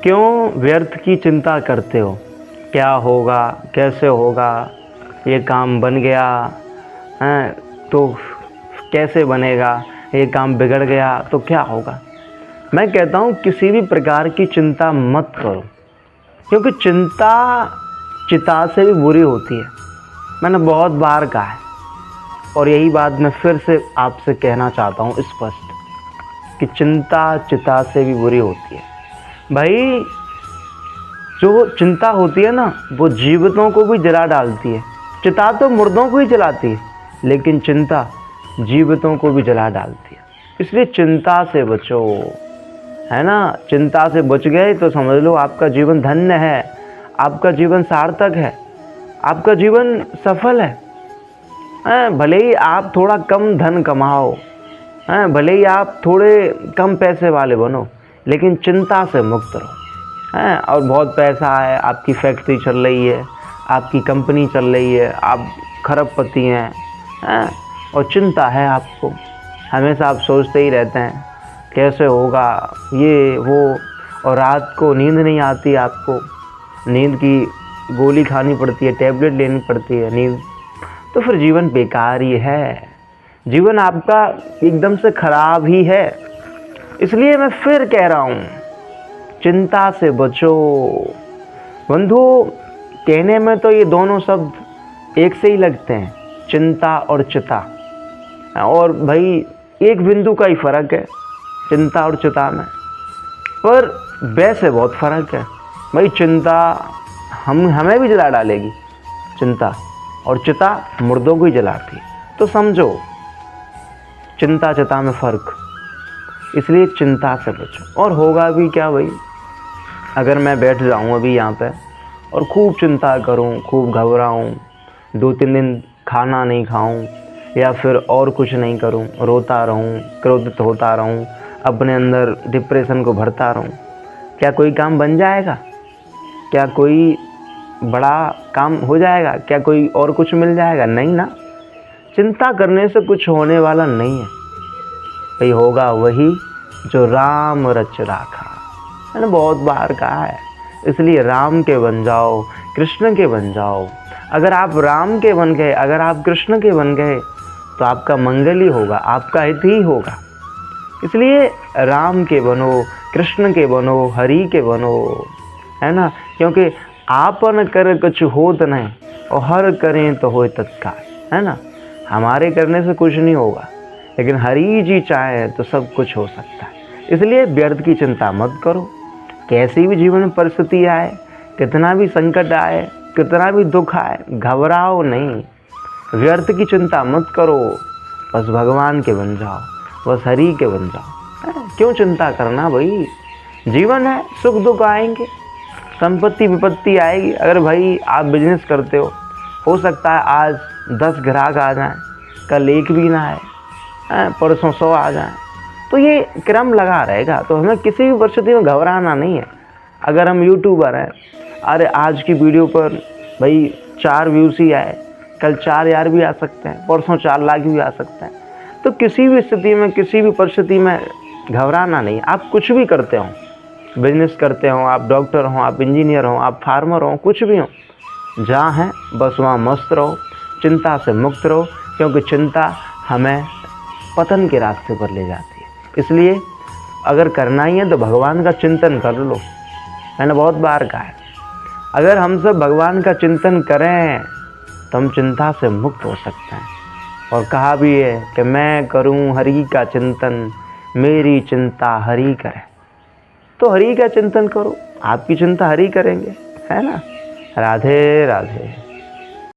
क्यों व्यर्थ की चिंता करते हो? क्या होगा, कैसे होगा, ये काम बन गया हैं तो कैसे बनेगा, ये काम बिगड़ गया तो क्या होगा। मैं कहता हूँ किसी भी प्रकार की चिंता मत करो, क्योंकि चिंता चिता से भी बुरी होती है। मैंने बहुत बार कहा है और यही बात मैं फिर से आपसे कहना चाहता हूँ स्पष्ट कि चिंता चिता से भी बुरी होती है। भाई जो चिंता होती है ना वो जीवितों को भी जला डालती है। चिता तो मुर्दों को ही जलाती है, लेकिन चिंता जीवितों को भी जला डालती है। इसलिए चिंता से बचो, है ना। चिंता से बच गए तो समझ लो आपका जीवन धन्य है, आपका जीवन सार्थक है, आपका जीवन सफल है। भले ही आप थोड़ा कम धन कमाओ, भले ही आप थोड़े कम पैसे वाले बनो, लेकिन चिंता से मुक्त रहो। और बहुत पैसा है, आपकी फैक्ट्री चल रही है, आपकी कंपनी चल रही है, आप खरबपति हैं, और चिंता है आपको, हमेशा आप सोचते ही रहते हैं कैसे होगा ये वो, और रात को नींद नहीं आती आपको, नींद की गोली खानी पड़ती है, टैबलेट लेनी पड़ती है नींद, तो फिर जीवन बेकार ही है, जीवन आपका एकदम से खराब ही है। इसलिए मैं फिर कह रहा हूँ चिंता से बचो। बंधु, कहने में तो ये दोनों शब्द एक से ही लगते हैं, चिंता और चिता, और भाई एक बिंदु का ही फ़र्क है चिंता और चिता में, पर वैसे बहुत फ़र्क है। भाई चिंता हमें भी जला डालेगी चिंता, और चिता मुर्दों को ही जलाती है। तो समझो चिंता चिता में फ़र्क, इसलिए चिंता से बचो। और होगा भी क्या भाई, अगर मैं बैठ जाऊँ अभी यहाँ पे और खूब चिंता करूँ, खूब घबराऊँ, 2-3 दिन खाना नहीं खाऊँ या फिर और कुछ नहीं करूँ, रोता रहूँ, क्रोधित होता रहूँ, अपने अंदर डिप्रेशन को भरता रहूँ, क्या कोई काम बन जाएगा? क्या कोई बड़ा काम हो जाएगा? क्या कोई और कुछ मिल जाएगा? नहीं ना। चिंता करने से कुछ होने वाला नहीं है भाई, होगा वही जो राम रच राखा। मैंने बहुत बार कहा है, इसलिए राम के बन जाओ, कृष्ण के बन जाओ। अगर आप राम के बन गए, अगर आप कृष्ण के बन गए तो आपका मंगल ही होगा, आपका हित ही होगा। इसलिए राम के बनो, कृष्ण के बनो, हरि के बनो, है ना। क्योंकि आपन कर कुछ होत नहीं और हर करें तो होए तत्काल, है ना। हमारे करने से कुछ नहीं होगा, लेकिन हरि जी चाहे तो सब कुछ हो सकता है। इसलिए व्यर्थ की चिंता मत करो। कैसी भी जीवन में परिस्थिति आए, कितना भी संकट आए, कितना भी दुख आए, घबराओ नहीं, व्यर्थ की चिंता मत करो, बस भगवान के बन जाओ, बस हरि के बन जाओ। क्यों चिंता करना भाई, जीवन है, सुख दुख आएंगे, संपत्ति विपत्ति आएगी। अगर भाई आप बिजनेस करते हो सकता है आज 10 ग्राहक आ जाएं, कल एक भी ना आए, परसों 100 आ जाएं, तो ये क्रम लगा रहेगा। तो हमें किसी भी परिस्थिति में घबराना नहीं है। अगर हम यूट्यूबर हैं, अरे आज की वीडियो पर भाई 4 व्यूज़ ही आए, कल 4 यार भी आ सकते हैं, परसों 4 लाख भी आ सकते हैं। तो किसी भी स्थिति में, किसी भी परिस्थिति में घबराना नहीं। आप कुछ भी करते हो, बिजनेस करते हो, आप डॉक्टर हो, आप इंजीनियर हो, आप फार्मर हो, कुछ भी हो, जहाँ हैं बस वहाँ मस्त रहो, चिंता से मुक्त रहो, क्योंकि चिंता हमें पतन के रास्ते पर ले जाती है। इसलिए अगर करना ही है तो भगवान का चिंतन कर लो। मैंने बहुत बार कहा है, अगर हम सब भगवान का चिंतन करें तो हम चिंता से मुक्त हो सकते हैं। और कहा भी है कि मैं करूं हरि का चिंतन, मेरी चिंता हरि करे। तो हरि का चिंतन करो, आपकी चिंता हरि करेंगे, है ना। राधे राधे।